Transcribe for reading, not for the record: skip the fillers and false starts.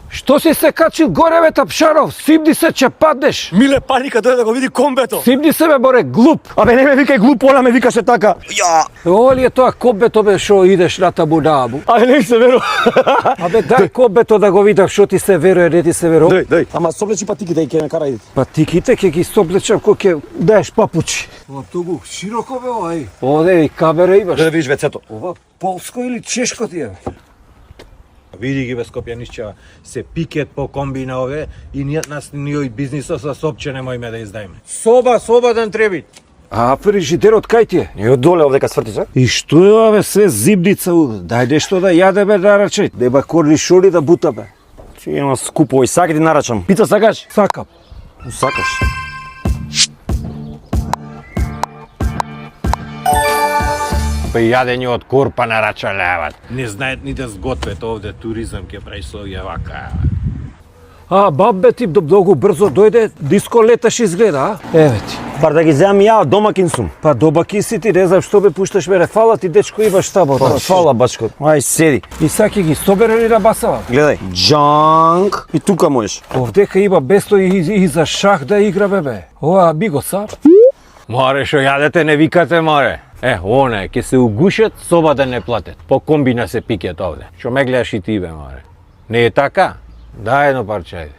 Што си се качил горе, бе, Тапшаров? Сипни се, че паднеш. Миле паника дојде да го види комбето. Сипни се, бе, боре, глуп. Абе не ме викај глуп, она ме викаше така. Ја. Оли е тоа кобето, бе, шо идеш на табунабу. Абе не ми се верува. Абе, дај кобето да го видам, шо ти се верува, не ти се верува. Дој. Ама соблечи патиките и ќе ме кара идите. Патиките ќе ги соблечам кој ќе даеш папучи. Ова тугу широко, бе, овај. Оде и камера имаш. Да видиш вецето. Ова полско или чешко ти е? Види ги бе Скопјанишќева, се пикет по комбина ове и ние бизнисот со сопче немојме да издајме. Соба да треби. А фрижидерот кај ти е? И од доле овдека свртиш, а? И што е ова, бе, све зибница уде? Дај нешто да јаде, бе, нарачај. Нема корнишони да бута, бе. Ти има скупо и сака ти нарачам. Пица сакаш? Сакам. Сакаш. Па јадење од корпа нарачалеват. Не знаат ни да сгответ овде туризам ќе прави со овие вака. А, бабе, ти многу брзо дојде, диско леташ изгледа, а? Еве ти. Бар да ги земам ја, домакин сум. Па домакин си ти, не знам што бе пушташ мене. Фала ти, дечко, имаш тамо. Па фала бачко. Ај седи. И саки ги соберали на басава. Гледај. Джанг. И тука можеш. Овдека има место и за шах да играме, бе. Ова, биго са. Море што јадете не викате море. Оне, ќе се угушат, соба да не платат. По комбина се пикет овде. Што ме гледаш и ти бе море. Не е така? Дај едно парче, ајде.